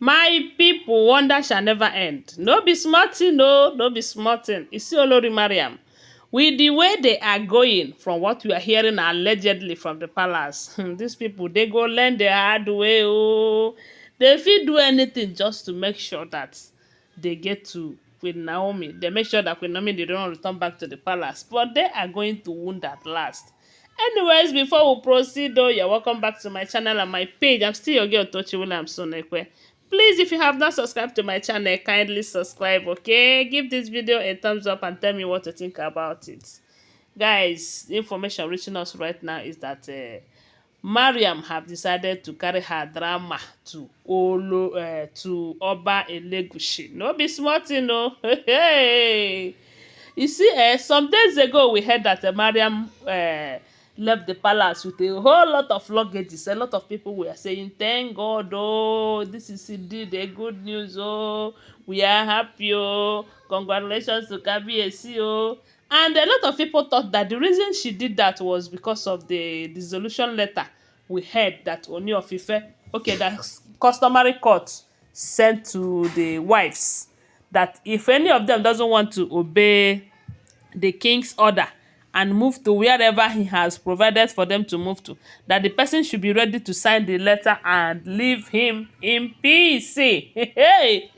My people, wonder shall never end. No be small thing, no be small thing. You see Olori Mariam, with the way they are going, from what we are hearing allegedly from the palace, these people, they go learn the hard way. Oh, they fit do anything just to make sure that they get to Queen Naomi. They make sure that Queen Naomi they don't return back to the palace, but they are going to wound at last. Anyways, before we proceed though, you're welcome back to my channel and my page. I'm still your girl Tochi Williams Sonekwe. Please, if you have not subscribed to my channel, kindly subscribe, okay? Give this video a thumbs up and tell me what you think about it. Guys, the information reaching us right now is that Mariam have decided to carry her drama to Oba Elegush. No be smart, you know. Hey. You see, some days ago we heard that Mariam left the palace with a whole lot of luggages. A lot of people were saying, "Thank God, oh, this is indeed a good news, oh, we are happy, oh, congratulations to Kabiyesi, oh." And a lot of people thought that the reason she did that was because of the dissolution letter we heard that Ooni of Ife, okay, that customary court sent to the wives, that if any of them doesn't want to obey the king's order and move to wherever he has provided for them to move to, that the person should be ready to sign the letter and leave him in peace. Hey,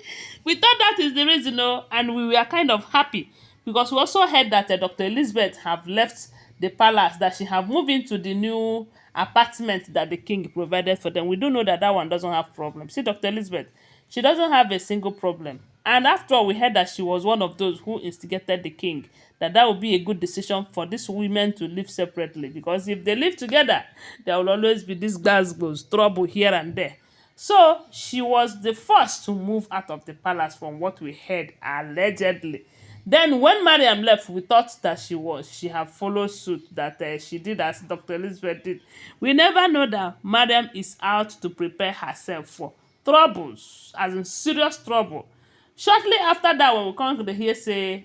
we thought that is the reason, no, and we were kind of happy because we also heard that Dr. Elizabeth have left the palace, that she have moved into the new apartment that the king provided for them. We do know that that one doesn't have problem. See, Dr. Elizabeth, she doesn't have a single problem. And after all, we heard that she was one of those who instigated the king, that would be a good decision for these women to live separately, because if they live together, there will always be this goes trouble here and there. So she was the first to move out of the palace from what we heard allegedly. Then when Mariam left, we thought that she had followed suit, that she did as Dr. Elizabeth did. We never know that Mariam is out to prepare herself for troubles, as in serious trouble. Shortly after that, when we come to hear say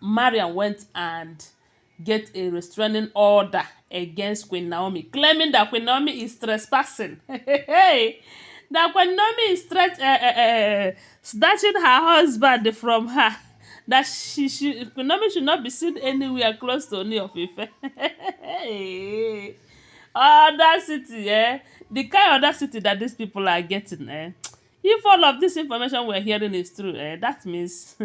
Mariam went and get a restraining order against Queen Naomi, claiming that Queen Naomi is trespassing. Hey, that Queen Naomi is snatching her husband from her. That Queen Naomi should not be seen anywhere close to Ooni of Ife. Hey, audacity, eh? The kind of audacity that these people are getting, eh? If all of this information we're hearing is true, that means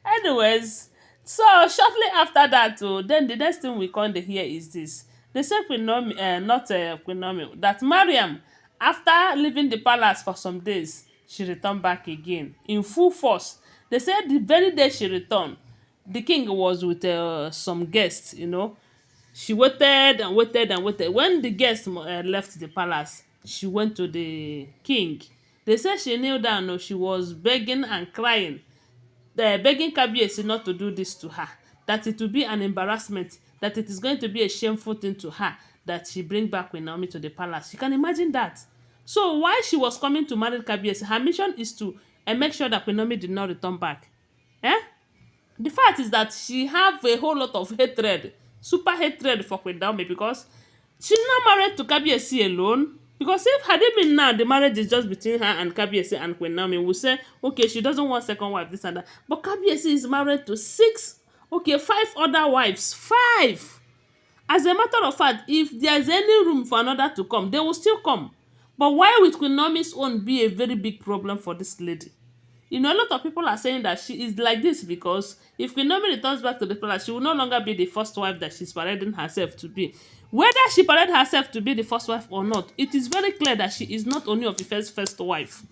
anyways. So shortly after that, then the next thing we come to hear is this. They say Queen Naomi, not Queen Naomi, that Mariam, after leaving the palace for some days, she returned back again in full force. They said the very day she returned, the king was with some guests, you know. She waited and waited and waited. When the guests left the palace, she went to the king. They said she kneeled down, no, she was begging and crying, begging Kabiyesi not to do this to her, that it will be an embarrassment, that it is going to be a shameful thing to her, that she bring back Queen Naomi to the palace. You can imagine that. So while she was coming to marry Kabiyesi, her mission is to make sure that Queen Naomi did not return back. Eh? The fact is that she have a whole lot of hatred, super hatred for Queen Naomi, because she's not married to Kabiyesi alone. Because if had it been now, the marriage is just between her and Kabiyesi and Queen Naomi, we'll say, okay, she doesn't want second wife, this and that. But Kabiyesi is married to five other wives. Five! As a matter of fact, if there's any room for another to come, they will still come. But why would Queen Naomi's own be a very big problem for this lady? You know, a lot of people are saying that she is like this because if Queen Naomi returns back to the palace, she will no longer be the first wife that she's parading herself to be. Whether she paraded herself to be the first wife or not, it is very clear that she is not Ooni of Ife's first wife.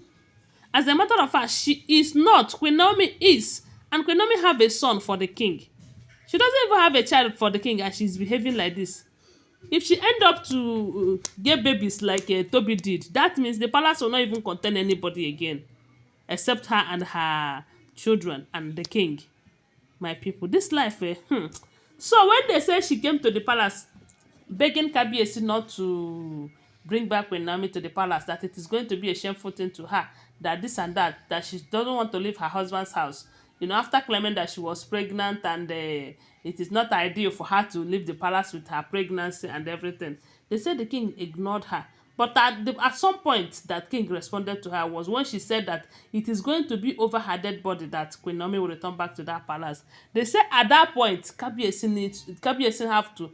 As a matter of fact, she is not. Queen Naomi is. And Queen Naomi have a son for the king. She doesn't even have a child for the king and she's behaving like this. If she end up to get babies like Tobi did, that means the palace will not even contain anybody again, except her and her children and the king. My people, this life, So when they say she came to the palace begging Kabiyesi not to bring back Queen Naomi to the palace, that it is going to be a shameful thing to her, that this and that she doesn't want to leave her husband's house. You know, after claiming that she was pregnant and it is not ideal for her to leave the palace with her pregnancy and everything. They said the king ignored her. But at some point that king responded to her was when she said that it is going to be over her dead body that Queen Naomi will return back to that palace. They said at that point, Kabiyesi have to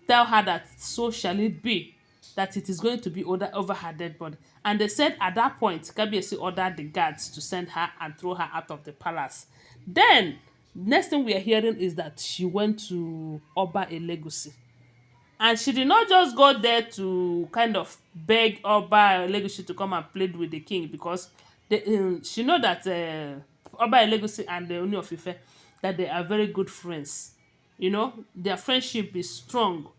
tell her that so shall it be, that it is going to be over her dead body. And they said at that point, Kabiyesi ordered the guards to send her and throw her out of the palace. Then, next thing we are hearing is that she went to Oba Elegushi. And she did not just go there to kind of beg Oba Elegushi to come and plead with the king, because she know that Oba Elegushi and the Ooni of Ife, that they are very good friends. Their friendship is strong,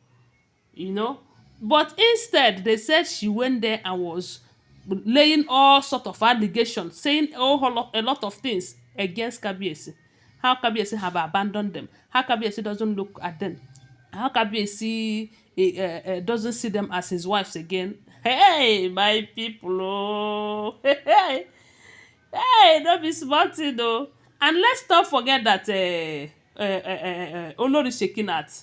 you know. But instead, they said she went there and was laying all sort of allegations, saying a lot of things against Kabiyesi. How Kabiyesi have abandoned them. How Kabiyesi doesn't look at them. How Kabiyesi doesn't see them as his wives again. Hey, my people, oh, hey, hey, don't be smarting, though. And let's not forget that Olori Sekinat,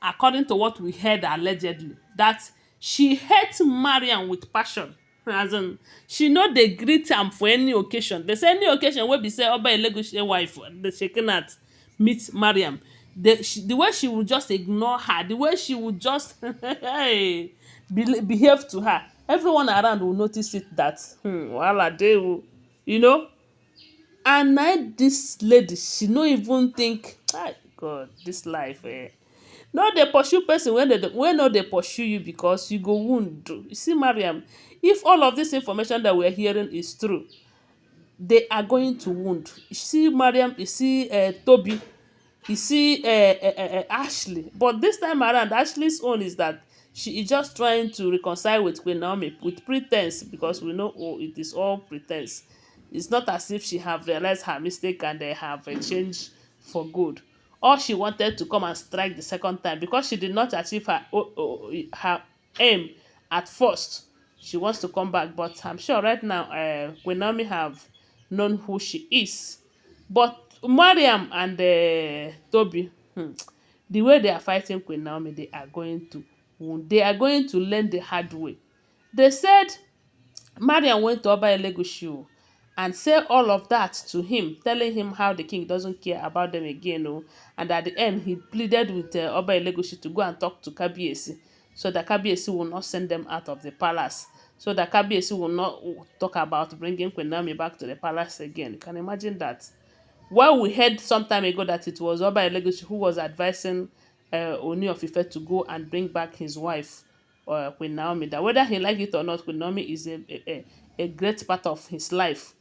according to what we heard allegedly, that she hates Mariam with passion. As in, she no dey greet am for any occasion. There's any occasion wey be say Oba Elegushi wife, the Shekinat, meet Mariam. The way she would just ignore her, the way she would just behave to her, everyone around will notice it that wahala dey o, you know. And na this lady, she no even think, ah, God, this life, no dey pursue person wey no dey pursue you, because you go wound. You see Mariam, if all of this information that we're hearing is true, they are going to wound. You see Mariam, you see Tobi, you see Ashley. But this time around, Ashley's own is that she is just trying to reconcile with Queen Naomi with pretense, because we know, oh, it is all pretense. It's not as if she have realized her mistake and they have changed for good. Or she wanted to come and strike the second time because she did not achieve her aim at first. She wants to come back, but I'm sure right now Queen Naomi have known who she is. But Mariam and Toby, the way they are fighting Queen Naomi, they are going to wound. They are going to learn the hard way. They said Mariam went to Oba Elegushi and said all of that to him, telling him how the king doesn't care about them again. And at the end, he pleaded with Oba Elegushi to go and talk to Kabiyesi, so that Kabiyesi will not send them out of the palace, so that Kabiyesi will not talk about bringing Queen Naomi back to the palace again. You can imagine that. Well, we heard some time ago that it was Oba Elegushi who was advising Ooni of Ife to go and bring back his wife, Queen Naomi. That whether he like it or not, Queen Naomi is a great part of his life,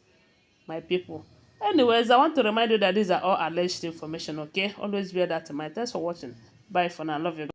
my people. Anyways, I want to remind you that these are all alleged information, okay? Always bear that in mind. Thanks for watching. Bye for now. Love you.